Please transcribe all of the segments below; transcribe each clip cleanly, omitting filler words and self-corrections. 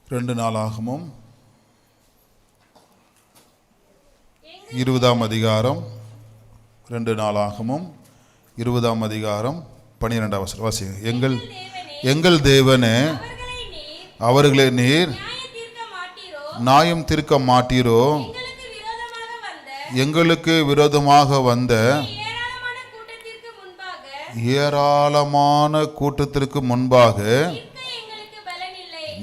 2 நாளாகமும் 20ஆம் அதிகாரம் 2 நாளாகமும் 20ஆம் அதிகாரம் 12ஆம் வசனம் வாசிங்க. எங்கள் தேவனே, அவர்களை நீர் நியாயம் தீர்க்க மாட்டீரோ? எங்களுக்கு விரோதமாக வந்த ஏராளமான கூட்டத்திற்கு முன்பாக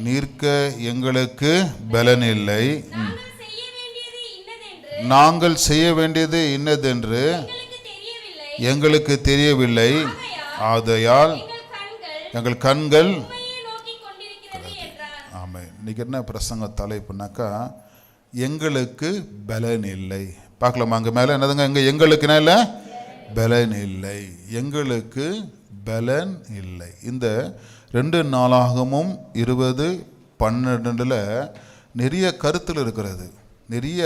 நிற்க எங்களுக்கு பலன் இல்லை. நாங்கள் செய்ய வேண்டியது இன்னதென்று எங்களுக்கு தெரியவில்லை. ஆகையால் எங்கள் கண்கள் ஆமாம். இன்னைக்கு என்ன பிரசங்க தலைப்புனாக்கா, எங்களுக்கு பலன் இல்லை. பார்க்கலாமா? அங்கே மேலே என்னதுங்க? எங்களுக்குன்னா இல்லை, பலன் இல்லை. எங்களுக்கு பலன் இல்லை. இந்த 2 நாளாகமும் 20:12 நிறைய கருத்தில் இருக்கிறது. நிறைய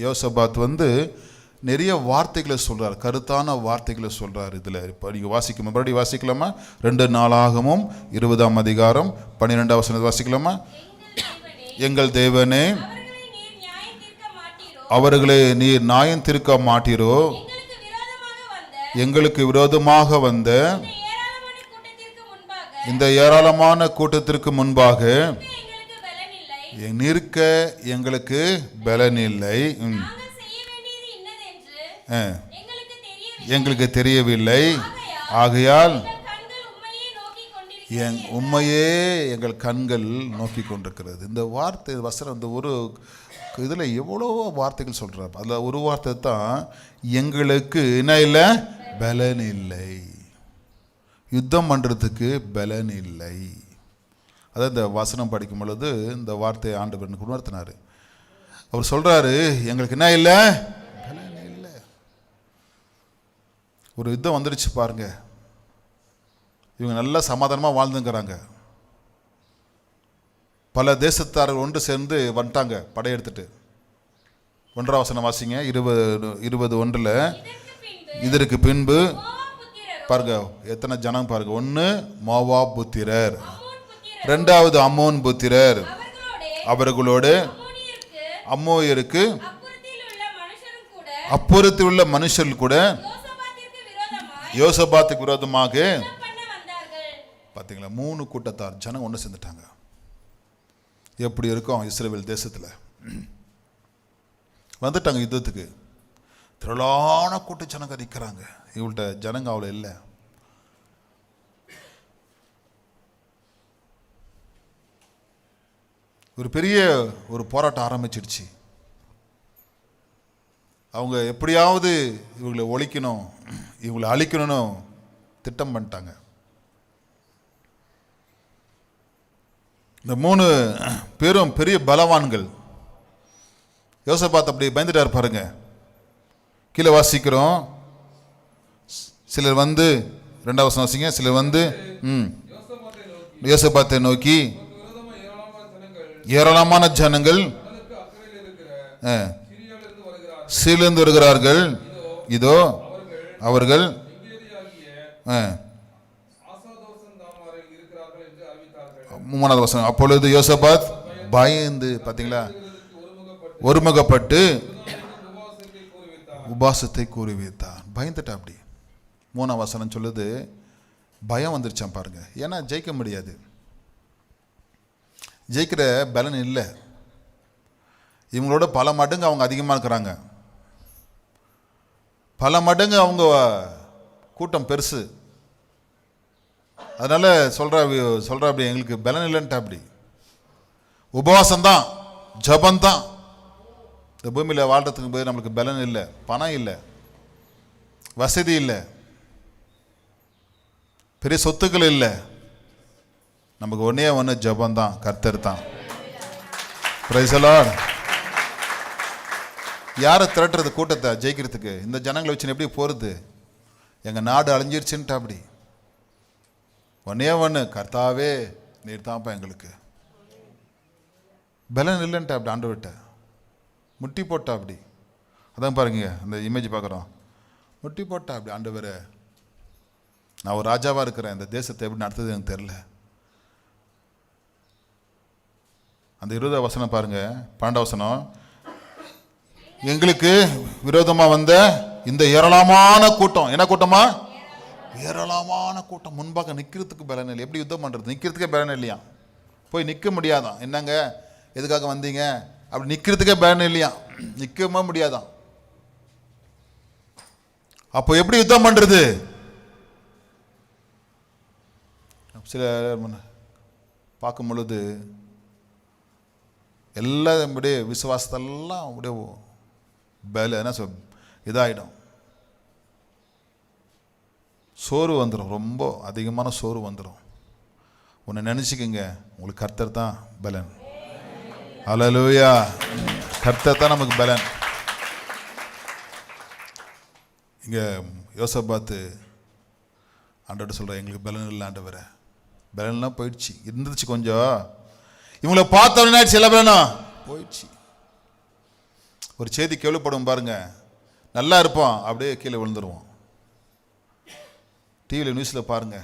யோசபாத் நிறைய வார்த்தைகளை சொல்கிறார், கருத்தான வார்த்தைகளை சொல்கிறார். இதில் இப்போ நீங்கள் வாசிக்கணும், மறுபடியும் வாசிக்கலாமா? 2 நாளாகமும் 20ஆம் அதிகாரம் 12ஆம் வசனத்தை வாசிக்கலாமா? எங்கள் தேவனே, அவர்களை நீர் நியாயம் தீர்க்க மாட்டீரோ? எங்களுக்கு விரோதமாக வந்த இந்த ஏராளமான கூட்டத்திற்கு முன்பாக நிற்க எங்களுக்கு பலன் இல்லை. எங்களுக்கு தெரியவில்லை. ஆகையால் உண்மையே எங்கள் கண்கள் நோக்கி கொண்டிருக்கிறது. இந்த வார்த்தை வசனம், இந்த ஒரு இதில் எவ்வளோ வார்த்தைகள் சொல்கிறார். அதில் ஒரு வார்த்தை தான், எங்களுக்கு என்ன இல்லை, பலன் இல்லை. யுத்தம் பண்ணுறதுக்கு பலன் இல்லை. அதான் இந்த வசனம் படிக்கும் பொழுது இந்த வார்த்தையை ஆண்டவர் எனக்கு உணர்த்தினார். அவர் சொல்கிறாரு, எங்களுக்கு என்ன இல்லை, பலன் இல்லை. ஒரு யுத்தம் வந்துடுச்சு பாருங்க. இவங்க நல்லா சமாதானமாக வாழ்ந்துங்கிறாங்க. பல தேசத்தார்கள் ஒன்று சேர்ந்து வந்துட்டாங்க படையெடுத்துட்டு. 1ஆம் வசனம் வாசிங்க. 20:1 இதற்கு பின்பு பாருங்க, எத்தனை ஜனம் பாருங்க. 1 மோவாப் புத்திரர், 2வது அம்மோன் புத்திரர், அவர்களோடு அம்மோயருக்கு அப்புறத்தில் உள்ள மனுஷர்கள் கூட யோசபாத்துக்கு விரோதமாக பார்த்தீங்களா, 3 கூட்டத்தார் ஜனம் ஒன்று சேர்ந்துட்டாங்க. எப்படி இருக்கும் இஸ்ரவேல் தேசத்தில்? வந்துட்டாங்க யுத்தத்துக்கு. திரளான கூட்ட ஜனங்க நிற்கிறாங்க. இவள்கிட்ட ஜனங்க அவ்வளோ இல்லை. ஒரு பெரிய ஒரு போராட்டம் ஆரம்பிச்சிடுச்சு. அவங்க எப்படியாவது இவங்களை ஒழிக்கணும், இவங்களை அழிக்கணும்னு திட்டம் பண்ணிட்டாங்க. இந்த 3 பேரும் பெரிய பலவான்கள். யோசபாத் அப்படி பயந்துட்டார் பாருங்க. கீழே வாசிக்கிறோம். சிலர் 2ஆம் வசனம் வாசிங்க. சிலர் யோசபாத்தை நோக்கி, ஏராளமான ஜனங்கள் சீலிருந்து வருகிறார்கள், இதோ அவர்கள் 3ஆவது வசனம். அப்பொழுது யோசபாத் பயந்து, பார்த்தீங்களா, ஒருமுகப்பட்டு உபாசத்தை கூறி வைத்தான். பயந்துட்டா. அப்படி 3ஆம் வசனம் சொல்லுது, பயம் வந்துருச்சான் பாருங்க. ஏன்னா ஜெயிக்க முடியாது, ஜெயிக்கிற பலன் இல்லை. இவங்களோட பல மடங்கு அவங்க அதிகமாக இருக்கிறாங்க. பல மடங்கு அவங்க கூட்டம் பெருசு. அதனால சொல்றா அப்படி, எங்களுக்கு பலன் இல்லைன்ட்டா. அப்படி உபவாசம்தான், ஜபந்தான். இந்த பூமியில் வாழ்றதுக்கு போய் நம்மளுக்கு பலன் இல்லை, பணம் இல்லை, வசதி இல்லை, பெரிய சொத்துக்கள் இல்லை. நமக்கு ஒன்று ஜபந்தான், கர்த்தர் தான். Praise the Lord. யாரை திரட்டுறது கூட்டத்தை ஜெயிக்கிறதுக்கு? இந்த ஜனங்களை வச்சு எப்படி போகிறது? எங்கள் நாடு அழிஞ்சிருச்சுன்ட்டா. அப்படி ஒன்று கர்த்தாவே நீர் தான்ப்பா எங்களுக்கு. பலன் இல்லைன்ட்டா. அப்படி ஆண்டவர்கிட்ட முட்டி போட்டா. அப்படி அதான் பாருங்க, அந்த இமேஜ் பார்க்குறோம். முட்டி போட்டா. அப்படி ஆண்டவரே, நான் ஒரு ராஜாவாக இருக்கிறேன், இந்த தேசத்தை எப்படி நடத்துது எனக்கு தெரில. அந்த 20 வசனம் பாருங்க, 12 வசனம். எங்களுக்கு விரோதமாக வந்த இந்த ஏராளமான கூட்டம், என்ன கூட்டமா? ஏராளமான கூட்டம். முன்பாக நிற்கிறதுக்கு பலன் இல்லை. எப்படி யுத்தம் பண்ணுறது? நிற்கிறதுக்கே பலன் இல்லையா? போய் நிற்க முடியாதான். என்னங்க எதுக்காக வந்தீங்க அப்படி நிற்கிறதுக்கே பலன் இல்லையா? நிற்கவே முடியாதான். அப்போ எப்படி யுத்தம் பண்ணுறது? சில பார்க்கும் பொழுது எல்லாம் அப்படியே விசுவாசத்தெல்லாம் அப்படியே பல என்ன சொல் இதாகிடும். சோறு வந்துடும், ரொம்ப அதிகமான சோறு வந்துடும். ஒன்று நினச்சிக்கங்க, உங்களுக்கு கர்த்தர் தான் பலன். அல்லேலூயா. கர்த்தர் தான் நமக்கு பலன். இங்கே யோசபாத்து ஆண்டவர்கிட்ட சொல்கிற, எங்களுக்கு பலன் இல்லை ஆண்டவரே, பலன்லாம் போயிடுச்சு. இருந்துச்சு கொஞ்சம், இவங்களை பார்த்தோன்னா சில பலனும் போயிடுச்சு. ஒரு செய்தி கேள்விப்படும் பாருங்க, நல்லா இருப்போம், அப்படியே கீழே விழுந்துருவோம். டிவியில் நியூஸில் பாருங்க,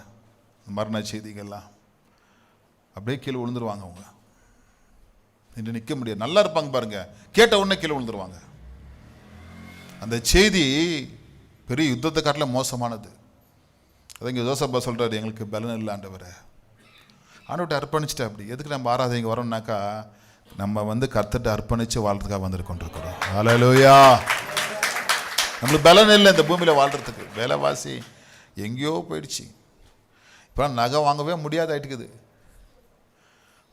மரண செய்திகள்லாம் அப்படியே கீழே விழுந்துருவாங்க. அவங்க இன்று நிற்க முடியாது. நல்லா இருப்பாங்க பாருங்க, கேட்ட உடனே கீழே விழுந்துருவாங்க. அந்த செய்தி பெரிய யுத்தத்தை காட்டில் மோசமானது. அதை இங்கே யோசப்பா சொல்கிறாரு, எங்களுக்கு பலன் இல்லை ஆண்டவரே. ஆண்டவர்கிட்ட அர்ப்பணிச்சுட்டு அப்படி எதுக்கு நம்ம ஆராதனைக்கு வரோம்னாக்கா, நம்ம கர்த்தர்கிட்ட அர்ப்பணித்து வாழ்றதுக்காக வந்துருக்கோண்டிருக்கிறோம். அல்லேலூயா. நம்மளுக்கு பலன் இல்லை இந்த பூமியில் வாழ்கிறதுக்கு. விலைவாசி எங்கேயோ போயிடுச்சு. இப்போ நகை வாங்கவே முடியாத ஆயிட்டுக்குது.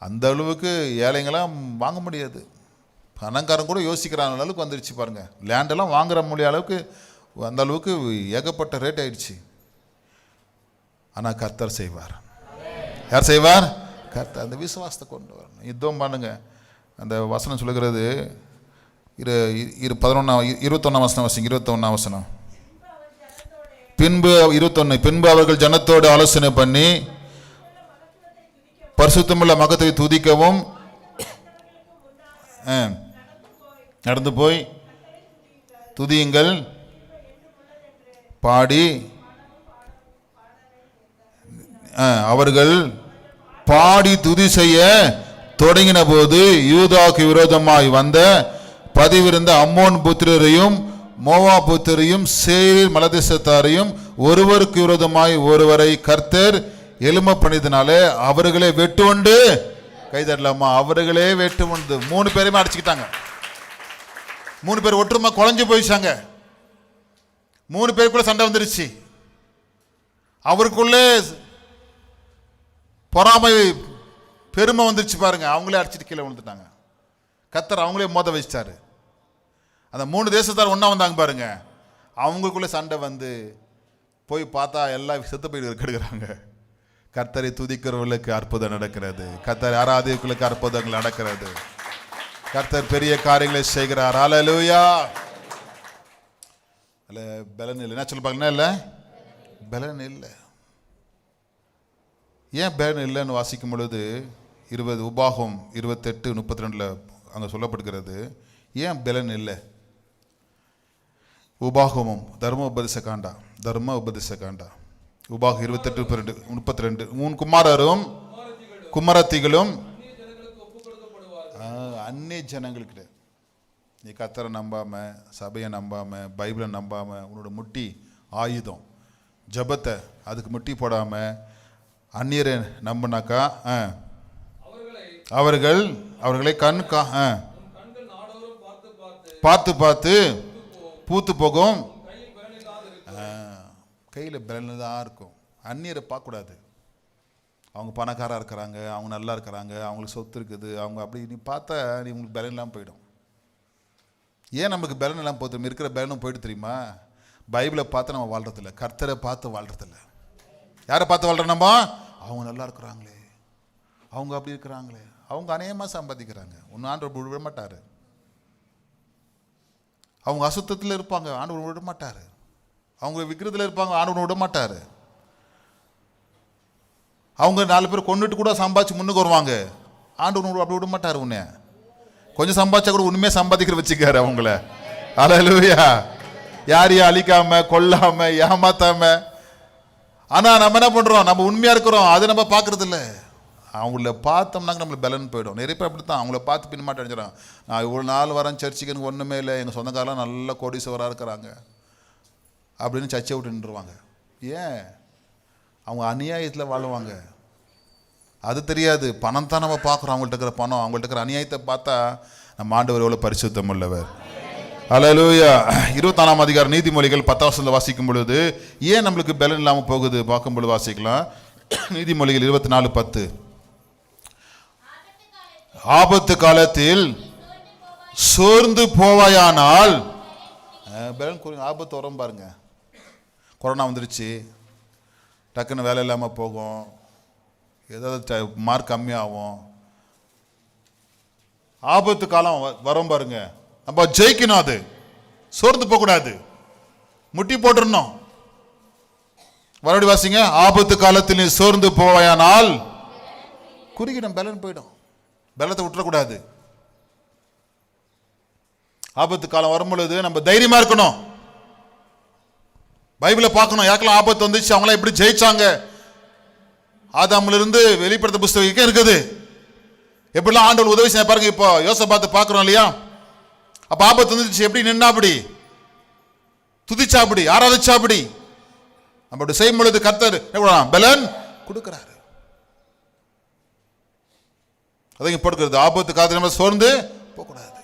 அந்த அளவுக்கு ஏழைங்களாம் வாங்க முடியாது. பணக்காரன் கூட யோசிக்கிறாங்க அளவுக்கு வந்துடுச்சு பாருங்க. லேண்டெல்லாம் வாங்குற முடியாத அளவுக்கு, அந்த அளவுக்கு ஏகப்பட்ட ரேட் ஆயிடுச்சு. ஆனால் கர்த்தர் செய்வார். யார் செய்வார்? கர்த்தர். அந்த விசுவாசத்தை கொண்டு வரணும். யுத்தம் பண்ணுங்க. அந்த வசனம் சொல்லுகிறது 21 வசனம் வாசிங்க. 21 வசனம். பின்பு 21, பின்பு அவர்கள் ஜனத்தோடு ஆலோசனை பண்ணி பரிசுத்தமுள்ள மகத்தை துதிக்கவும் நடந்து போய் துதியுங்கள் பாடி, அவர்கள் பாடி துதி செய்ய தொடங்கின போது யூதாவுக்கு விரோதமாய் வந்த பதிவிருந்த அம்மோன் புத்திரரையும் மோவா புத்திரையும் சேயீர் மலதேசத்தாரையும் ஒருவருக்கு விரோதமாய் ஒருவரை கர்த்தர் எலும்ப பண்ணியதுனாலே அவர்களே வெட்டு உண்டு. கைதரலாமா? அவர்களே வெட்டு உண்டு. 3 பேரையுமே அடிச்சுக்கிட்டாங்க. 3 பேர் ஒற்றுமை குழஞ்சு போயிச்சாங்க. 3 பேருக்குள்ள சண்டை வந்துருச்சு. அவருக்குள்ளே பொறாமை பெருமை வந்துருச்சு பாருங்க. அவங்களே அடிச்சுட்டு கீழே விழுந்துட்டாங்க. கர்த்தர் அவங்களே மோத வச்சிட்டாரு. அந்த 3 தேசத்தார் ஒன்றா வந்தாங்க பாருங்க. அவங்களுக்குள்ளே சண்டை வந்து போய் பார்த்தா எல்லாம் செத்து போயிட்டு கெடுக்கிறாங்க. கர்த்தரை துதிக்கிறவர்களுக்கு அற்புதம் நடக்கிறது. கர்த்தரை ஆராதிக்கிறவர்களுக்கு அற்புதங்கள் நடக்கிறது. கர்த்தர் பெரிய காரியங்களை செய்கிறார். அல்லேலூயா. அல்ல பலன் இல்லை. என்ன சொல்லுப்பாங்கன்னா இல்லை பலன் இல்லை. ஏன் பலன் இல்லைன்னு வாசிக்கும் பொழுது 20 உபாகம் 28:32 அங்கே சொல்லப்படுகிறது. ஏன் பலன் இல்லை? உபாகமும் தர்ம உபதேச காண்டா உபாகம் 28:32 உன் குமாரரும் குமாரத்திகளும் அந்நிய ஜனங்களுக்கு. நீ கர்த்தரை நம்பாம, சபையை நம்பாம, பைபிளை நம்பாம, உன்னோட முட்டி ஆயுதம் ஜபத்தை அதுக்கு முட்டி போடாம அந்நியரை நம்பினாக்கா அவர்களை பார்த்து பார்த்து பூத்து போகும். கையில் பலன் தான் இருக்கும். அந்நியரை பார்க்கக்கூடாது. அவங்க பணக்காராக இருக்கிறாங்க, அவங்க நல்லா இருக்கிறாங்க, அவங்களுக்கு சொத்து இருக்குது, அவங்க அப்படி நீ பார்த்தா நீ உங்களுக்கு பலன் இல்லாமல் போயிடும். ஏன் நமக்கு பலன் எல்லாம் போதும்? இருக்கிற பலனும் போயிட்டு தெரியுமா? பைபிளை பார்த்து நம்ம வாழ்றதில்ல, கர்த்தரை பார்த்து வாழ்றதில்ல. யாரை பார்த்து வாழ்கிறோம் நம்ம? அவங்க நல்லா இருக்கிறாங்களே, அவங்க அப்படி இருக்கிறாங்களே, அவங்க அநேகமாக சம்பாதிக்கிறாங்க, ஒன்று ஆண்டவர் விட மாட்டார். அவங்க அசுத்தத்தில் இருப்பாங்க, ஆண்டவர் விட மாட்டார். அவங்க விக்கிரத்தில் இருப்பாங்க, ஆண்டவர் விட மாட்டார். அவங்க 4 பேர் கொண்டுட்டு கூட சம்பாதிச்சு முன்னுக்கு வருவாங்க, ஆண்டவர் அப்படி விட மாட்டார். உன்னை கொஞ்சம் சம்பாதிச்சா கூட உண்மையாக சம்பாதிக்கிற வச்சுக்காரு அவங்கள. அல்லேலூயா. யாரையும் அழிக்காம கொல்லாம ஏமாத்தாம. ஆனால் நம்ம என்ன பண்ணுறோம்? நம்ம உண்மையாக இருக்கிறோம், அதை நம்ம பார்க்கறது இல்லை. அவங்கள பார்த்தோம்னாங்க நம்மளுக்கு பலன் போயிடும். நிறைய பேர் அப்படி தான், அவங்கள பார்த்து பின்மாட்டம் அடைஞ்சிடறான். நான் இவ்வளோ நாள் வரேன் சர்ச்சுக்கு, எனக்கு ஒன்றுமே இல்லை, எங்கள் சொந்தக்காரெலாம் நல்ல கோடீஸ்வராக இருக்கிறாங்க அப்படின்னு சர்ச்சை விட்டு நின்றுவாங்க. ஏன்? அவங்க அநியாயத்தில் வாழுவாங்க. அது தெரியாது. பணம் தான் நம்ம பார்க்குறோம். அவங்கள்ட்ட இருக்கிற பணம், அவங்கள்ட்ட இருக்கிற அநியாயத்தை பார்த்தா நம்ம ஆண்டவர் எவ்வளோ பரிசுத்தம் உள்ளவர். அல்லேலூயா. 24ஆம் அதிகாரம் நீதிமொழிகள் 10ஆம் வசனத்தை வாசிக்கும் பொழுது ஏன் நம்மளுக்கு பலன் இல்லாமல் போகுது பார்க்கும் பொழுது வாசிக்கலாம். நீதிமொழிகள் 24:10. ஆபத்து காலத்தில் சோர்ந்து போவாயானால் பலன் கூறுங்க. ஆபத்து வரும் பாருங்க. கொரோனா வந்துருச்சு, டக்குன்னு வேலை இல்லாமல் போகும், ஏதாவது மார்க் கம்மியாகும். ஆபத்து காலம் வரும் பாருங்க. நம்ம ஜெயிக்கணும். அது சோர்ந்து போகக்கூடாது, முட்டி போட்டுருணும். மறுபடி வாசிங்க. ஆபத்து காலத்தில் நீ சோர்ந்து போவாயானால் குறுகிடும், பலன் போயிடும். பலத்தை விட்டுறக்கூடாது. ஆபத்து காலம் வரும் பொழுது நம்ம தைரியமா இருக்கணும். பைபிளை பார்க்கணும். யாருக்கெல்லாம் ஆபத்து வந்துச்சு, அவங்களாம் எப்படி ஜெயிச்சாங்க. ஆதாமிலிருந்து வெளிப்படுத்த புஸ்தகம் இருக்குது. எப்படிலாம் ஆண்டவர் உதவி செய்ய பாருங்க. இப்போ யோசேப்பாத்தை பார்க்குறோம் இல்லையா? அப்போ ஆபத்து வந்துச்சு, எப்படி நின்னாப்படி, துதிச்சாப்படி, ஆராதிச்சாப்படி. நம்ம அப்படி செய்யும் பொழுது கர்த்தர் பலன் கொடுக்கிறாரு. அதை போட்டுக்கிறது. ஆபத்து காலத்தில் நம்ம சோர்ந்து போகக்கூடாது.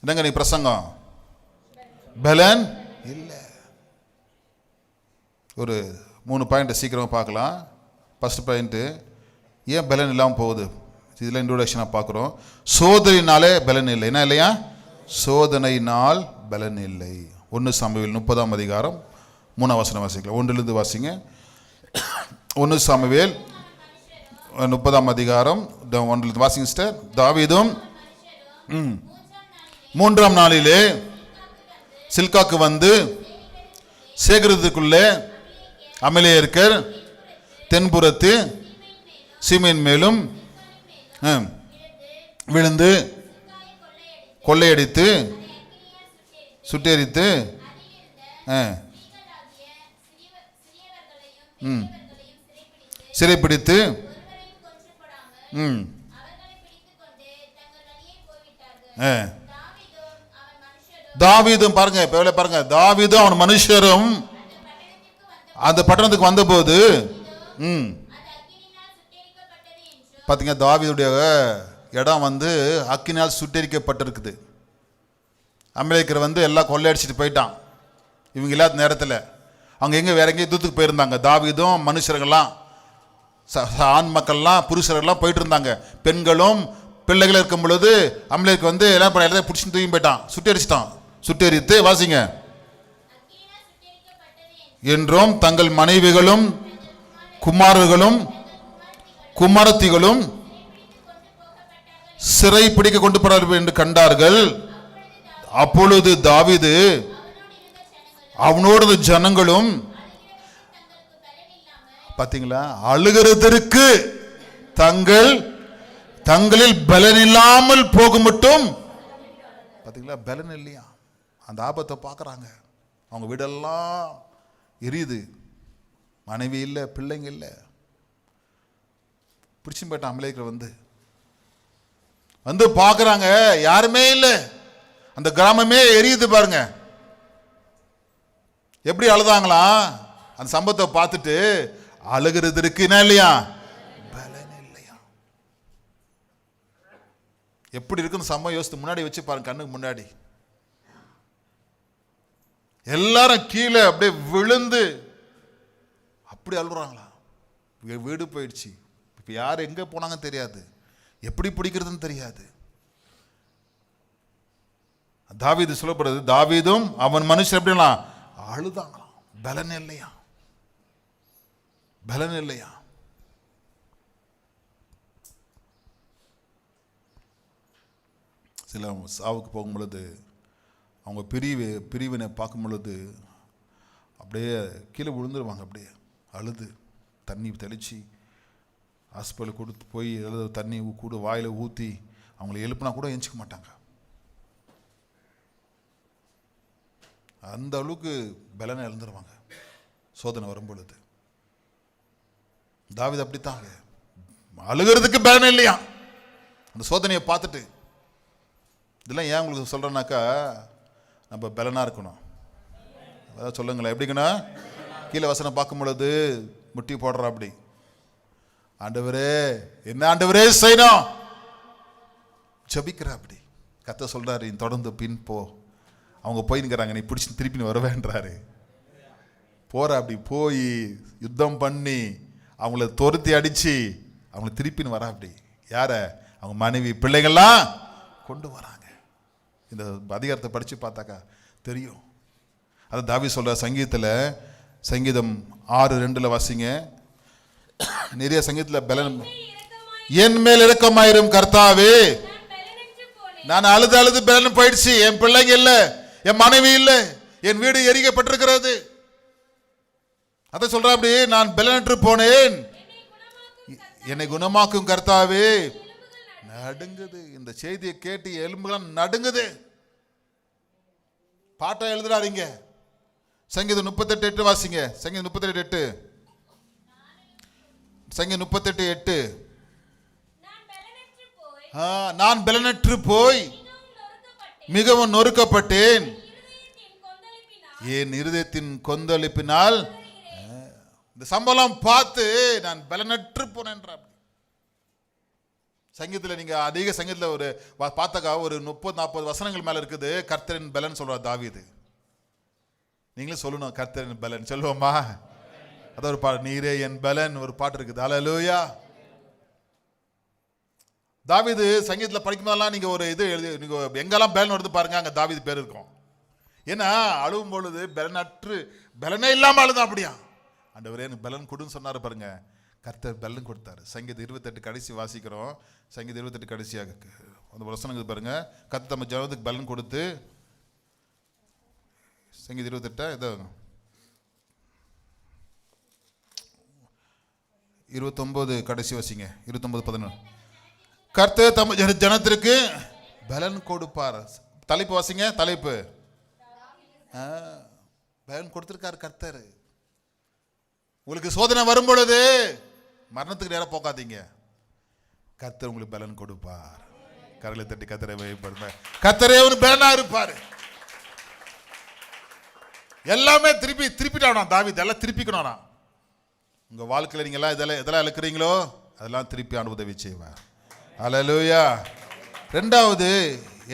என்னங்க நீ பிரசங்கம்? பலன் இல்லை. ஒரு 3 பாயிண்ட் சீக்கிரமாக பார்க்கலாம். ஃபர்ஸ்ட் பாயிண்ட்டு, ஏன் பலன் இல்லாமல் போகுது? இதில் இன்ட்ரோடக்ஷனாக பார்க்குறோம். சோதனையினாலே பலன் இல்லை. என்ன இல்லையா? சோதனையினால் பலன் இல்லை. 1 சாமுவேல் 30ஆம் அதிகாரம் 3ஆம் வசனம் வாசிக்கலாம். 1லிருந்து வாசிங்க. 1 சாமுவேல் 30ஆம் அதிகாரம் 1லிருந்து வாசிங்க சிஸ்டர். தாவீதும் 3ஆம் நாளிலே சில்காக்கு வந்து சேகரத்துக்குள்ளே அமலேயர்கர் தென்புறத்து சீமையின் மேலும் விழுந்து கொள்ளையடித்து சுட்டெரித்து சிறைப்பிடித்து தாவீதும் பாருங்க, பாருங்க, தாவீதும் அவன் மனுஷரும் அந்த பட்டணத்துக்கு வந்தபோது பார்த்தீங்க, தாவீதுடைய இடம் வந்து அக்கினால் சுட்டெரிக்கப்பட்டிருக்குது. அமெரிக்கர் வந்து எல்லாம் கொள்ளையடிச்சிட்டு போயிட்டான். இவங்க இல்லாத நேரத்தில் அவங்க எங்கே வேற எங்கேயும் தூத்துக்கு போயிருந்தாங்க. தாவீதும் மனுஷர்கள்லாம், ஆண் மக்கள்லாம், புருஷர்கள்லாம் போயிட்டு இருந்தாங்க. பெண்களும் பிள்ளைகளும் இருக்கும் பொழுது அமெரிக்கர் வந்து எல்லாம் எல்லாத்தையும் பிடிச்சிட்டு தூக்கி போயிட்டான், சுட்டெரிச்சிட்டான். சுட்டெரித்து வாசிங்க. என்றும் தங்கள் மனைவிகளும் குமாரர்களும் குமாரத்திகளும் சிறை பிடிக்க கொண்டு போறார்கள் என்று கண்டார்கள். அப்பொழுது தாவீது அவனோட ஜனங்களும் பாத்தீங்களா, அழுகிறதற்கு தங்களில் பலன் இல்லாமல் போக மட்டும் பாத்தீங்களா, பலன் இல்லையா. அந்த ஆபத்தை பார்க்குறாங்க. அவங்க வீடெல்லாம் எரியுது, மனைவி இல்லை, பிள்ளைங்க இல்லை. பிடிச்சு போயிட்டான் அமலேக்கர் வந்து பார்க்குறாங்க, யாருமே இல்லை. அந்த கிராமமே எரியுது பாருங்க. எப்படி அழுதாங்களா அந்த சம்பவத்தை பார்த்துட்டு? அழுகிறதுக்கு என்ன இல்லையா, பலன் இல்லையா. எப்படி இருக்குன்னு சம்பவம் யோசித்து முன்னாடி வச்சு பாருங்க, கண்ணுக்கு முன்னாடி எல்லாரும் கீழே அப்படியே விழுந்து அப்படி அழுறாங்களா. வீடு போயிடுச்சு. இப்போ யார் எங்கே போனாங்கன்னு தெரியாது, எப்படி பிடிக்கிறதுன்னு தெரியாது. தாவீது சொல்லப்படுறது, தாவீதும் அவன் மனுஷன் எப்படிலாம் அழுதாங்களாம். பலன் இல்லையா, பலன் இல்லையா. சில சாவுக்கு போகும் பொழுது அவங்க பிரிவினை பார்க்கும் பொழுது அப்படியே கீழே விழுந்துருவாங்க. அப்படியே அழுது தண்ணி தெளித்து ஹாஸ்பிட்டல் கொடுத்து போய் ஏதாவது தண்ணி கூட வாயில் ஊற்றி அவங்கள எழுப்புனா கூட எஞ்சிக்க மாட்டாங்க. அந்த அளவுக்கு பலனை இழந்துருவாங்க சோதனை வரும் பொழுது. தாவீது அப்படித்தாங்க, அழுகிறதுக்கு பலன் இல்லையா அந்த சோதனையை பார்த்துட்டு. இதெல்லாம் ஏன் உங்களுக்கு சொல்கிறேன்னாக்கா, நம்ம பலனாக இருக்கணும். அதாவது சொல்லுங்களேன், எப்படிங்கண்ணா கீழே வசனம் பார்க்கும் பொழுது முட்டி போடுறா அப்படி, ஆண்டவரே என்ன ஆண்டவரே செய்யணும் ஜபிக்கிற அப்படி. கத்த சொல்கிறாரு, நீ தொடர்ந்து பின் போ. அவங்க போயின்னுக்கிறாங்க, நீ பிடிச்சி திருப்பி வருவேன்றாரு. போகிற அப்படி போய் யுத்தம் பண்ணி அவங்கள துரத்தி அடித்து அவங்கள திருப்பின்னு வரா அப்படி. யாரை? அவங்க மனைவி பிள்ளைகள்லாம் கொண்டு வராங்க. இந்த அதிகாரத்தை படித்து பார்த்தாக்கா தெரியும். அது தாவீது சொல்கிற சங்கீதத்தில், சங்கீதம் 6:2 வாசிங்க. நிறைய சங்கீதத்தில் பலன், என் மேல் இரக்கமாயிரும் கர்த்தாவே, நான் அழுது அழுது பலன் போயிடுச்சு, என் பிள்ளைங்க இல்லை, என் மனைவி இல்லை, என் வீடு எரிக்கப்பட்டிருக்கிறது. அதை சொல்ற அப்படி, நான் பலனற்று போனேன், என்னை குணமாக்கும் கர்த்தாவே. நடுங்குது இந்த செய்தியை கேட்டு, எலும்புகள் நடுங்குது. பாட்டை எழுதுறாருங்க. சங்கீதம் 38:8 வாசிங்க. சங்கீதம் 38:8. சங்கீதம் 38:8. நான் பலனற்று போய் மிகவும் நொறுக்கப்பட்டேன், என் இருதயத்தின் கொந்தளிப்பினால். இந்த சம்பளம் பார்த்து நான் பலனற்று போனேன். சங்கீதத்தில் நீங்க அதிக சங்கீதத்தில் ஒரு பார்த்தாக்கா ஒரு 30-40 வசனங்கள் மேல இருக்குது கர்த்தரின் பலன் சொல்றார் தாவீது. நீங்களும் சொல்லணும் கர்த்தரின் பலன் சொல்லுவோமா? அதான் ஒரு பாட்டு, நீரே என் பலன் ஒரு பாட்டு இருக்குது. அல்லேலூயா. தாவீது சங்கீதத்தில் படிக்கும் போதெல்லாம் நீங்க ஒரு இது எழுதி, நீங்க எங்கெல்லாம் பலன் வருது பாருங்க, அங்க தாவீது பேர் இருக்கும். ஏன்னா அழுவும் பொழுது பலனற்று, பலனே இல்லாம அழுதான். அப்படியா ஆண்டவரே எனக்கு பலன் கொடுன்னு சொன்னாரு பாருங்க, கர்த்தர் பலன் கொடுத்தாரு. சங்கீதம் 28 கடைசி வாசிக்கிறோம். சங்கீதம் 28 கடைசியாக அந்த வசனங்கள் பாருங்க, கர்த்தர் நம்ம ஜனத்துக்கு பலன் கொடுத்து. சங்கீதம் 28 இதோ 29 கடைசி வாசிங்க. 29:11. கர்த்தர் தம் ஜனத்திற்கு பலன் கொடுப்பார். தலைப்பு வாசிங்க. தலைப்பு பலன் கொடுத்திருக்காரு கர்த்தர். உங்களுக்கு சோதனை வரும் பொழுது மரணத்துக்கு நேரம் போக்காதீங்க, கர்த்தர் உங்களுக்கு பலன் கொடுப்பார். கரலை தட்டி கர்த்தரை வழிபடுங்க. கர்த்தரே ஒரு பலனா இருப்பாரு. எல்லாமே திருப்பிட்டானா தாவீது, எல்லாம் திருப்பிக்கணும். உங்க வாழ்க்கையில நீங்க எல்லாம் எதெல்லாம் இழக்கிறீங்களோ அதெல்லாம் திருப்பி ஆண்டு உதவி செய்வார். அல்லேலூயா. ரெண்டாவது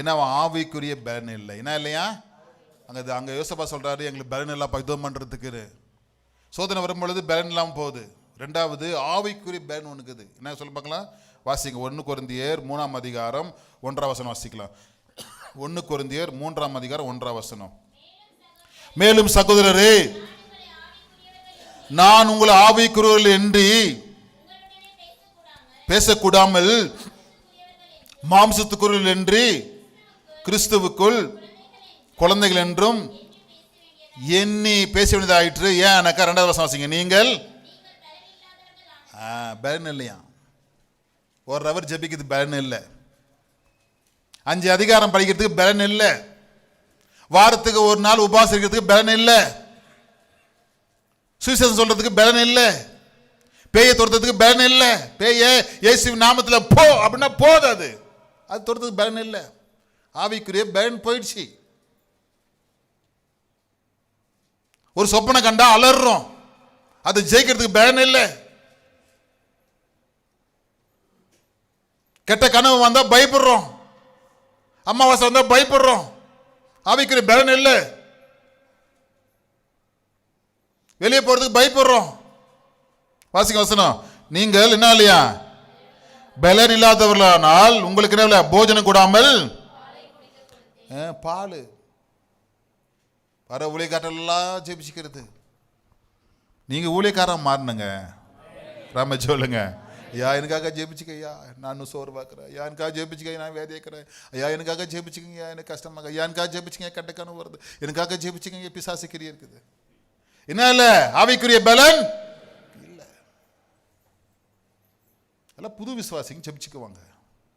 என்ன, ஆவிக்குரிய பலன் இல்லை. என்ன இல்லையா? அங்க யோசப்பா சொல்றாரு, எங்களுக்கு பலன் எல்லாம் யுத்தம் பண்றதுக்கு. சோதனை வரும் பொழுது பலன் இல்லாமல் போகுது. ரெண்டாவது ஆவிக்குரிய பலன் ஒண்ணுக்குது. என்ன சொல்ல பார்க்கலாம், வாசிங்க. 1 கொரிந்தியர் 3:1 வாசிக்கலாம். 1 கொரிந்தியர் 3:1. மேலும் சகோதரரே, நான் உங்களை ஆவிக்குரியவர்கள் என்று பேசக்கூடாமல் மாம்சத்துக்குரியவர்கள் என்று கிறிஸ்துவுக்குள் குழந்தைகள் என்றும் எண்ணி பேச வேண்டியதாயிற்று. ஏன் எனக்கா? 2வது வசனம் வாசிங்க. நீங்கள் பலன் இல்லையா? ஒரு அவர் ஜெபிக்கிறது பலன் இல்லை, 5 அதிகாரம் படிக்கிறதுக்கு பலன் இல்லை, வாரத்துக்கு ஒரு நாள் உபவாசம் இருக்கிறதுக்கு பலன் இல்லை, சுவிசேஷம் சொல்றதுக்கு பலன் இல்லை, பேயை துரத்துறதுக்கு பலன் இல்லை. பேயை இயேசு நாமத்தில் போ அப்படின்னா போது, அது துரத்துக்கு பலன் இல்லை. ஆவிக்குரிய பலன் போயிடுச்சு. ஒரு சொப்பனை கண்டா அலறோம், அது ஜெயிக்கிறதுக்கு பலன் இல்லை. கெட்ட கனவு வந்தா பயப்படுறோம், அமாவாசை வந்தா பயப்படுறோம், ஆவிக்குரிய பலன் இல்லை. வெளியே போறதுக்கு பயப்படுறோம். வாசிக்க வசனம். நீங்கள் என்ன இல்லையா பலன் இல்லாதவர்களானால் உங்களுக்கு என்ன இல்லை, போஜனம் கூடாமல் பால் வர ஊழியக்காரெல்லாம் ஜெபிச்சுக்கிறது. நீங்க ஊழியக்காரன் மாறினுங்க. ராம சொல்லுங்க, ஐயா எனக்காக ஜெபிச்சுக்க, ஐயா நான் சோர்வாக்குறேன், ஐயா எனக்காக ஜெபிச்சுக்க, நான் வேதிக்கிறேன், ஐயா எனக்காக ஜெபிச்சுக்கங்க, எனக்கு கஷ்டமாக, ஐயா எனக்காக ஜெபிச்சுங்க, கெட்ட கனவு வருது, எனக்காக ஜெபிச்சுக்கங்க, பிசாசுக்கிரியா இருக்குது. என்ன இல்லை, ஆவிக்குரிய பலன் இல்லை. எல்லாம் புது விசுவாசிங்க ஜெபிச்சுக்குவாங்க,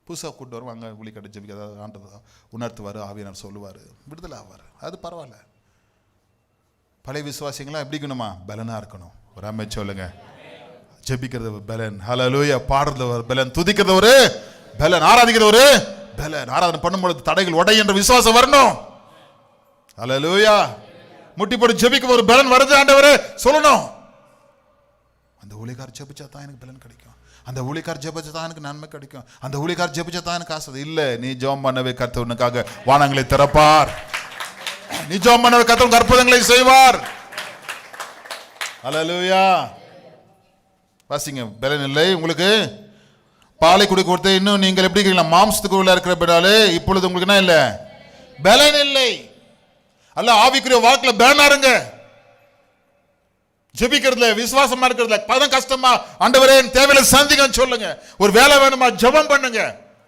புதுசாக கூட்டு வருவாங்க, ஊழியக்கார ஜெபிக்க, அதாவது ஆண்டது உணர்த்துவார், ஆவியானவர் சொல்லுவார், விடுதலை ஆவார், அது பரவாயில்ல. பழைய விசுவாசிங்களாம் எப்படி இருக்கணுமா? பலனாக இருக்கணும். ஒரு சொல்லுங்க, ஜெபிக்கிறது ஒரு பலன், ஹல்லேலூயா, பாடுறது ஒரு பலன், துதிக்கிறது ஒரு பலன், ஆராதிக்கிறது ஒரு பலன். ஆராதனை பண்ணும்பொழுது தடைகள் உடை என்ற விசுவாசம் வரணும். ஹல்லேலூயா. முட்டி போட்டு ஜெபிக்க ஒரு பலன் வருது ஆண்டவரே சொல்லணும். அந்த ஊழியக்காரர் ஜெபிச்சா தான் எனக்கு பலன் கிடைக்கும், அந்த ஊழியக்காரர் ஜெபிச்சா தான் எனக்கு நன்மை கிடைக்கும், அந்த ஊழியக்காரர் ஜெபிச்சா தான் எனக்கு ஆசை. இல்ல, நீ ஜெபம் பண்ணவே கர்த்தர் உனக்காக வானங்களை திறப்பார். நீ ஜெபம் பண்ணவே கர்த்தர் அற்புதங்களை செய்வார். ஹல்லேலூயா. வாசிங்க. பலன் இல்லை உங்களுக்கு. பாலை குடி கொடுத்து இன்னும் நீங்கள் எப்படி இருக்கீங்களா? மாம்சத்துக்குள்ள இருக்கிறபடினாலே இப்பொழுது உங்களுக்கு என்ன இல்லை? பலன் இல்லை. அல்ல, ஆவிக்குரிய வாழ்க்கையில பலனா இருங்க. ஜெபிக்கிறதுல விசுவாசமா இருக்கிறதுல பதம் கஷ்டமா, ஆண்டவரே தேவையில்லை சந்திங்க சொல்லுங்க. ஒரு வேலை வேணுமா ஜெபம் பண்ணுங்க.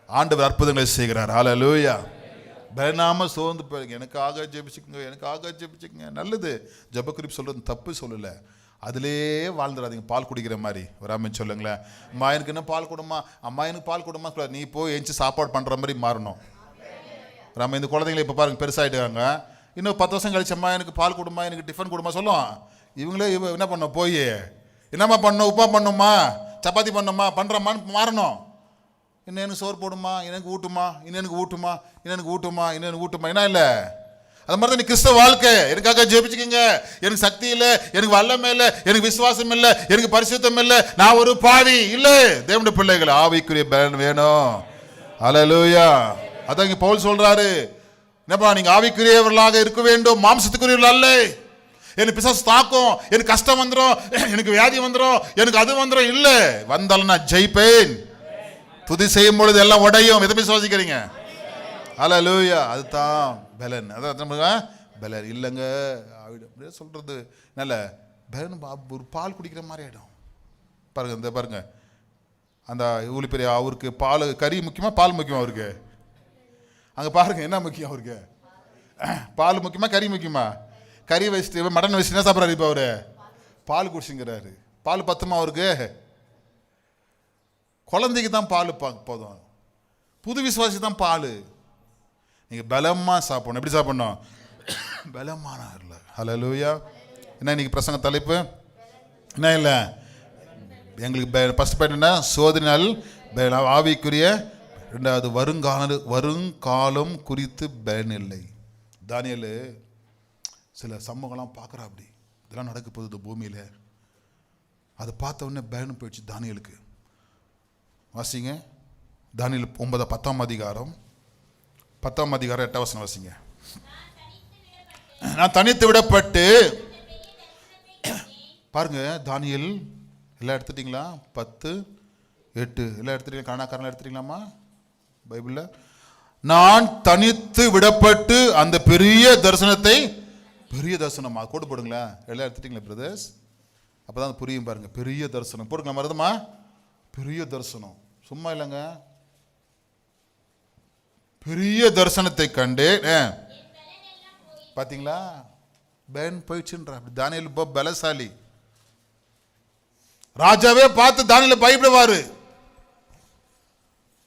ஆண்டவர் அற்புதங்களை செய்கிறார். ஹல்லேலூயா. பலனாம சோர்ந்து போயிருங்க. எனக்காக ஜெபிச்சுக்குங்க, எனக்காக ஜெபிச்சுக்குங்க. நல்லது. ஜெப குறிப்பு சொல்றது தப்பு சொல்லல. அதிலே வாழ்ந்துடாதீங்க. பால் குடிக்கிற மாதிரி ஒரு ஆமென் சொல்லுங்களேன். அம்மா எனக்கு என்ன பால் கொடுமா, அம்மா எனக்கு பால் கொடுமா, நீ போய் எஞ்சி சாப்பாடு பண்ற மாதிரி மாறணும். நம்ம இந்த குழந்தைங்களை இப்போ பாருங்க பெருசாகிட்டாங்க. இன்னும் 10 வருஷம் கழிச்சு அம்மா எனக்கு பால் கொடுமா, எனக்கு டிஃபன் கொடுமா சொல்லும். இவங்களே என்ன பண்ணோம், போய் என்னம்மா பண்ணோம், உப்பா பண்ணுமா, சப்பாத்தி பண்ணுமா, பண்ணுறம்மான்னு மாறணும். இன்னும் எனக்கு சோறு போடுமா, எனக்கு ஊட்டுமா, இன்னும் எனக்கு ஊட்டுமா, இன்னும் எனக்கு ஊட்டுமா, இன்னும் எனக்கு ஊட்டுமா, என்ன இல்லை? அது மாதிரி தான் நீ கிறிஸ்தவ வாழ்க்கை. எனக்காக ஜெபிச்சுக்கங்க. எனக்கு சக்தி இல்லை, எனக்கு வல்லமை இல்லை, எனக்கு விசுவாசம் இல்லை, எனக்கு பரிசுத்தம் இல்லை, நான் ஒரு பாவி இல்லை. தேவனுடைய பிள்ளைகள் ஆவிக்குரிய பலன் வேணும். ஹல்லேலூயா. அதான் இங்க பவுல் சொல்றாரு, என்னப்பா நீங்க ஆவிக்குரியவர்களாக இருக்க வேண்டும், மாம்சத்துக்குரியவர்கள் அல்ல. எனக்கு பிசாசு தாக்கும், எனக்கு கஷ்டம் வந்துடும், எனக்கு வியாதி வந்துடும், எனக்கு அது வந்துடும். இல்லை, வந்தாலும் நான் ஜெயிப்பேன். துதி செய்யும் பொழுது எல்லாம் உடையும். எதை விசுவாசிக்கிறீங்க? ஹல்லேலூயா. அதுதான் பலன். அதான் பலன் இல்லைங்க சொல்றது. நல்ல பலன் ஒரு பால் குடிக்கிற மாதிரி ஆகிடும். பாருங்க, இந்த பாருங்க, அந்த ஊழி பெரிய அவருக்கு பால் கறி முக்கியமா பால் முக்கியமா அவருக்கு? அங்கே பாருங்க என்ன முக்கியம் அவருக்கு? பால் முக்கியமா கறி முக்கியமா? கறி வச்சுட்டு மட்டன் வச்சுட்டு என்ன சாப்பிட்றாரு இப்போ அவரு? பால் குடிச்சுங்கிறாரு. பால் பத்துமா அவருக்கு? குழந்தைக்கு தான் பால் போதும். புது விசுவாசி தான் பால். நீங்கள் பலமாக சாப்பிடணும். எப்படி சாப்பிடணும்? பலமான. ஹல்லேலூயா. என்ன இன்னைக்கு பிரசங்க தலைப்பு என்ன? இல்லை, எங்களுக்கு ஃபர்ஸ்ட் பாயிண்ட் என்ன? சோதனையால் ஆவிக்குரிய. ரெண்டாவது, வருங்காலம் குறித்து பலன் இல்லை. தானியேல் சில சமூகம்லாம் பார்க்குறா, அப்படி இதெல்லாம் நடக்க போகுது பூமியில். அதை பார்த்த உடனே பலன் போயிடுச்சு தானியேலுக்கு. வாசிங்க தானியேல் 10ஆம் அதிகாரம் 8ஆம் வசனம் வாசிங்க. நான் தனித்து விடப்பட்டு, பாருங்க தானியேல் எல்லாம் எடுத்துட்டீங்களா? 10:8 எல்லாம் எடுத்துட்டீங்களா? காரணக்காரன் எடுத்துட்டீங்களாமா பைபிளில்? நான் தனித்து விடப்பட்டு அந்த பெரிய தரிசனத்தை, பெரிய தரிசனமா கோடு போடுங்களா? எல்லாம் எடுத்துட்டீங்களா பிரதர்ஸ்? அப்போதான் புரியும் பாருங்க. பெரிய தரிசனம் போடுங்களா மருதமா? பெரிய தரிசனம் சும்மா இல்லைங்க. பெரிய தரிசனத்தை கண்டேன். பாத்தீங்களா? பலன் போயிடுச்சுன்ற. தானியேல் பலசாலி. ராஜாவே பார்த்து தானியேல் பயப்படுவாரு.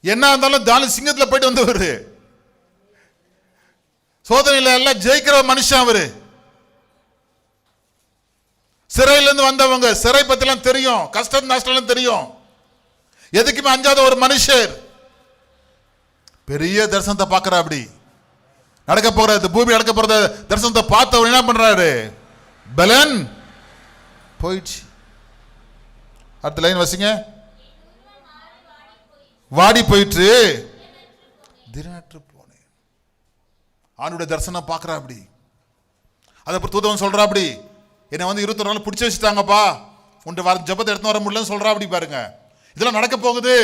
என்ன இருந்தாலும் தானியேல் சிங்கத்தில் போயிட்டு வந்தவர். சோதனையில எல்லாம் ஜெயிக்கிற மனுஷன் அவரு. சிறையிலிருந்து வந்தவங்க, சிறை பத்திலாம் தெரியும், கஷ்டம் நஷ்டம் தெரியும், எதுக்குமே அஞ்சாத ஒரு மனுஷர் பெரிய தரிசனத்தை பார்க்கிற. அப்படி நடக்க போற பூமி நடக்க போற தரிசனத்தை பார்த்தவர் என்ன பண்றாரு? பலன் போயிடுச்சு. அடுத்த லைன் வசிங்க. வாடி போயிட்டு தினற்று போனேன். ஆண்டுடைய தரிசனம் பார்க்கிற. அப்படி அதை தூதவன் சொல்றா, அப்படி என்னை வந்து 21 நாள் பிடிச்சி வச்சுட்டாங்கப்பா, உன்ட்டு ஜபத்தை எடுத்து வர முடியலன்னு சொல்றா. அப்படி பாருங்க, இதெல்லாம் நடக்க போகுது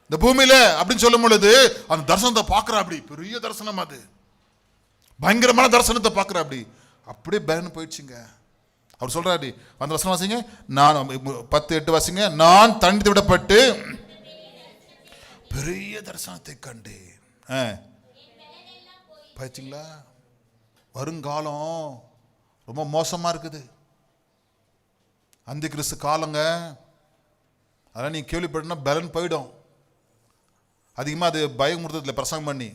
இந்த பூமியில அப்படின்னு சொல்லும் பொழுது அந்த தரிசனத்தை பார்க்கிற. அப்படி பெரிய தரிசனம், அது பயங்கரமான தரிசனத்தை பார்க்கிற. அப்படி அப்படியே பலன் போயிடுச்சுங்க. அவர் சொல்றாரு, அந்த வசனம் வாசிங்க. நான் 10:8 வாசிங்க. நான் தனித்து விடப்பட்டு பெரிய தரிசனத்தை கண்டேன். பாத்தீங்களா? வருங்காலம் ரொம்ப மோசமா இருக்குது. அந்த கிறிஸ்து காலங்க. அதெல்லாம் நீ கேள்விப்பட்டனா பலன் போயிடும். அதிகமாக அது பயமுறுத்தத்தில் பிரசங்கம் பண்ணி,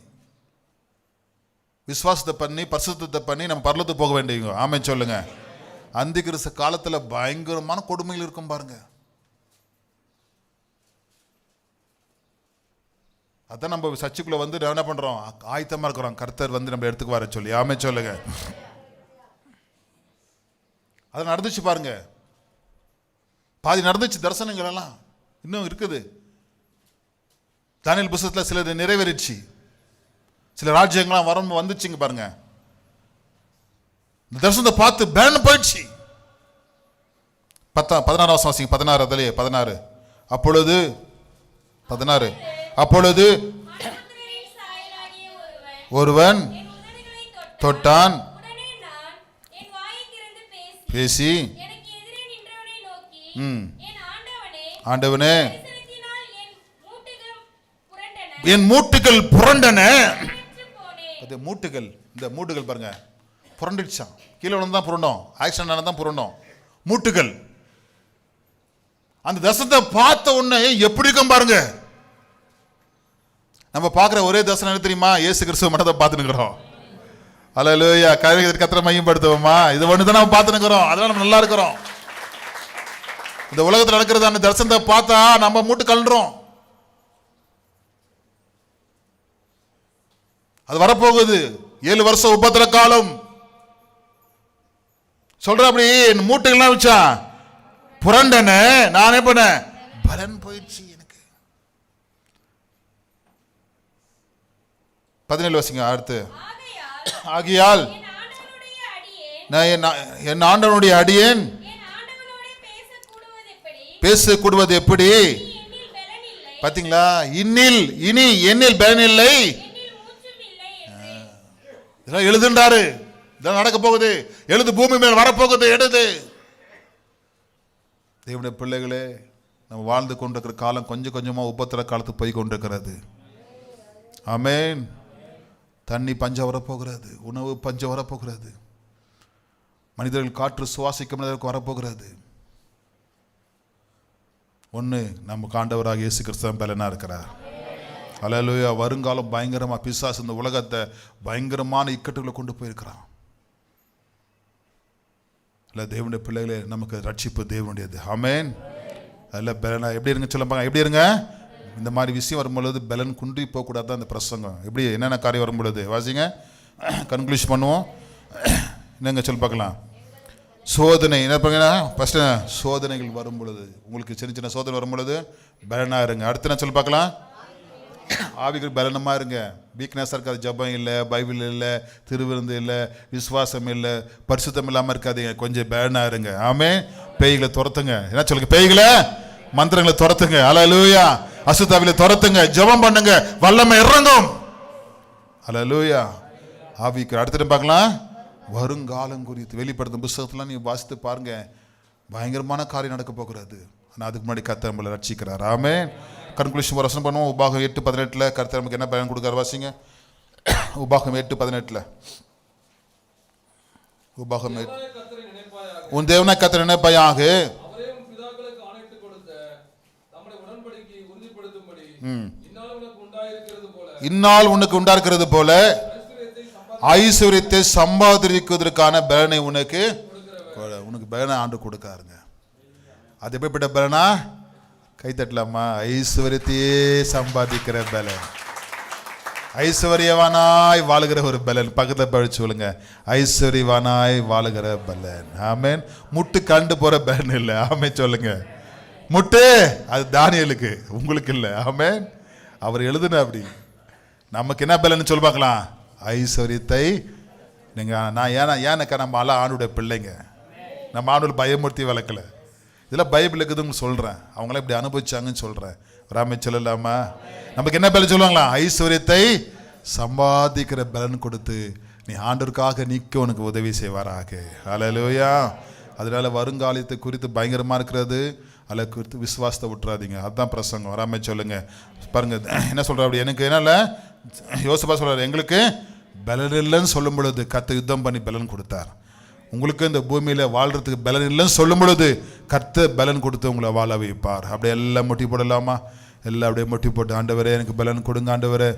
விசுவாசத்தை பண்ணி, பரிசுத்தத்தை பண்ணி நம்ம பரலத்துக்கு போக வேண்டியவங்க. ஆமென் சொல்லுங்க. அந்த கிறிஸ்து காலத்தில் பயங்கரமான கொடுமைகள் இருக்கும் பாருங்க. அதான் நம்ம சர்ச்சுக்குள்ள வந்து என்ன பண்றோம், ஆயத்தமா இருக்கிறோம் கர்த்தர் வந்து நம்ம எடுத்துக்கு வர சொல்லி. ஆமே சொல்லுங்க. அது நடந்துச்சு பாருங்க, பாதி நடந்துச்சு. தரிசனங்கள் எல்லாம் இன்னும் இருக்குது. தானியேல் புத்தகத்தில் சிலது நிறைவேறிச்சு, சில ராஜ்யங்கள்லாம் வந்துச்சுங்க பாருங்க. இந்த தரிசனத்தை பார்த்து பேன் போயிடுச்சு. 16 வாசிங்க, 16 அப்பொழுது 16 அப்பொழுது ஒருவன் தொட்டான், பேசி ஆண்டவனே என் மூட்டுகள் புரண்டன. மூட்டுகள், இந்த மூட்டுகள் பாருங்க புரண்டுச்சான். கீழே விழுந்தான் புரண்டோம், ஆக்சிடென்ட் ஆனதான் புரண்டோம். மூட்டுகள் அந்த தரிசனத்தை பார்த்த உடனே எப்படி இருக்கும் பாருங்க. நம்ம பார்க்குற ஒரே தரிசனம் என்ன தெரியுமா? இயேசு கிறிஸ்துவ மட்டும் தான் பார்த்துனுக்கிறோம். அல்லேலூயா. கத்திர மையப்படுத்துவோமா? இது ஒன்று தான் நம்ம பார்த்துனுக்கிறோம். அதெல்லாம் நம்ம நல்லா இருக்கிறோம். இந்த உலகத்தில் நடக்கிறது அந்த தரிசனத்தை பார்த்தா நம்ம மூட்டு கல்றோம். அது வரப்போகுது. 7 வருஷம் உபத்திர காலம் சொல்ற. அப்படி என் மூட்டைகள்லாம் வச்சா புரண்டன. நான் என்ன பண்ண, பலன் போயிடுச்சு எனக்கு. 17 வருஷங்க அடுத்து. ஆகையால் என் ஆண்டவனுடைய அடியேன் பேசக்கூடுவது எப்படி? பாத்தீங்களா? இனி என்னில் பலன் இல்லை. இதெல்லாம் எழுதுன்றாரு. இதெல்லாம் நடக்க போகுது. எழுது, பூமி மேல் வரப்போகுது. எழுது. தேவனுடைய பிள்ளைகளே, நம்ம வாழ்ந்து கொண்டிருக்கிற காலம் கொஞ்சம் கொஞ்சமா உபத்திர காலத்துக்கு போய் கொண்டிருக்கிறது. ஆமென். தண்ணி பஞ்சம் வரப்போகிறது, உணவு பஞ்சம் வரப்போகிறது, மனிதர்கள் காற்று சுவாசிக்க முடியாதற்கு வரப்போகிறது. ஒன்று, நம்ம ஆண்டவராக இயேசு கிறிஸ்து பலனா இருக்கிறார். அல்லேலூயா. வருங்காலம் பயங்கரமா, பிசாசு இந்த உலகத்தை பயங்கரமான இக்கட்டுகளை கொண்டு போயிருக்கிறான். இல்லை தேவனுடைய பிள்ளைகளே, நமக்கு ரட்சிப்பு தேவனுடையது. ஆமென். அதில் பலனா எப்படி இருங்க சொல்லுவாங்க. எப்படி இருங்க? இந்த மாதிரி விஷயம் வரும்பொழுது பலன் குன்றி போகக்கூடாது தான் இந்த பிரசங்கம். எப்படி என்னென்ன காரியம் வரும்பொழுது வாசிங்க, கன்க்ளூஷன் பண்ணுவோம். என்னங்க சொல்லி பார்க்கலாம். சோதனை என்ன பண்ணுங்க. ஃபர்ஸ்ட் சோதனைகள் வரும் பொழுது, உங்களுக்கு சின்ன சின்ன சோதனை வரும் பொழுது பலனா இருங்க. அடுத்து என்ன சொல்லி பார்க்கலாம். ஆவிகள் பலனமா இருங்க. வீக்னஸாக இருக்காது. ஜபம் இல்லை, பைபிள் இல்லை, திருவிருந்து இல்லை, விசுவாசம் இல்லை, பரிசுத்தம் இல்லாமல் இருக்காதுங்க. கொஞ்சம் பலனா இருங்க. ஆமே. பேய்களை துரத்துங்க. என்ன சொல்லுங்க? பேய்களை, மந்திரங்களை துரத்துங்க. அல்லேலூயா. அசுத்தாவில துரத்துங்க. ஜபம் பண்ணுங்க. வல்லமை இறங்கும். அல்லேலூயா. ஆவிக்கு அடுத்து பார்க்கலாம். வருங்காலம் குறித்து வெளிப்படுத்தும் புத்தகத்தெல்லாம் நீங்க வாசித்து பாருங்க. பயங்கரமான காரியம் நடக்க போகிறது. ஆனால் அதுக்கு முன்னாடி கர்த்தர் நம்மளை ரட்சிக்கிறார். ஆமென். கன்க்ளூஷன் ஒரு வசனம் பண்ணுவோம். உபாகம் 8:18 கர்த்தர் நமக்கு என்ன பயன் கொடுக்காரு வாசிங்க. உபாகம் 8:18. உபாகம் 8. உன் தேவனை கர்த்தரை நினைப்பாயாக, இந்நாள் உனக்கு உண்டாஇருக்கிறது போல ஐஸ்வர்யத்தை சம்பாதிக்கிறதுக்கான பலனை உனக்கு பலனை ஆண்டு கொடுக்காருங்க. அது எப்படிப்பட்ட பலனா? கை தட்டலாமா? ஐஸ்வர்யத்தையே சம்பாதிக்கிற பலன், ஐஸ்வர்யவானாய் வாழுகிற ஒரு பலன். பக்கத்தில் படிச்சு சொல்லுங்க, ஐஸ்வர்யவானாய் வாழுகிற பலன். ஆமென். முட்டு கண்டு போற பலன் இல்லை. ஆமென் சொல்லுங்க. முட்டு அது தானியேலுக்கு, உங்களுக்கு இல்லை. ஆமென். அவர் எழுதுன அப்படி. நமக்கு என்ன பலன் சொல்லி பார்க்கலாம். ஐஸ்வர்யத்தை நீங்க நான் ஏனக்கா நம்ம எல்லாம் ஆணுடைய பிள்ளைங்க. நம்ம ஆணுல பயமுறுத்தி வளர்க்கல. இதெல்லாம் பைபிள் இருக்குதுன்னு சொல்கிறேன். அவங்களாம் இப்படி அனுபவிச்சாங்கன்னு சொல்கிறேன். ராமே சொல்லலாமா? நமக்கு என்ன பலன் சொல்லுவாங்களா? ஐஸ்வர்யத்தை சம்பாதிக்கிற பலன் கொடுத்து நீ ஆண்டவருக்காக நிற்க உனக்கு உதவி செய்வாராக. அல்லேலூயா. அதனால வருங்காலத்தை குறித்து பயங்கரமாக இருக்கிறது. அதில் குறித்து விசுவாசத்தை விட்டுறாதீங்க. அதுதான் பிரசங்கம். ராமே சொல்லுங்க. பாருங்க என்ன சொல்கிற. அப்படி எனக்கு என்ன யோசிப்பா சொல்கிறார். எங்களுக்கு பலன் இல்லைன்னு சொல்லும் பொழுது கர்த்தர் யுத்தம் பண்ணி பலன் கொடுத்தார். உங்களுக்கு இந்த பூமியில் வாழ்கிறதுக்கு பலன் இல்லைன்னு சொல்லும் பொழுது கர்த்தர் பலன் கொடுத்து உங்களை வாழ வைப்பார். அப்படியே எல்லாம் முட்டி போடலாமா? எல்லாம் அப்படியே முட்டி போட்டு, ஆண்டவரே எனக்கு பலன் கொடுங்க ஆண்டவரே.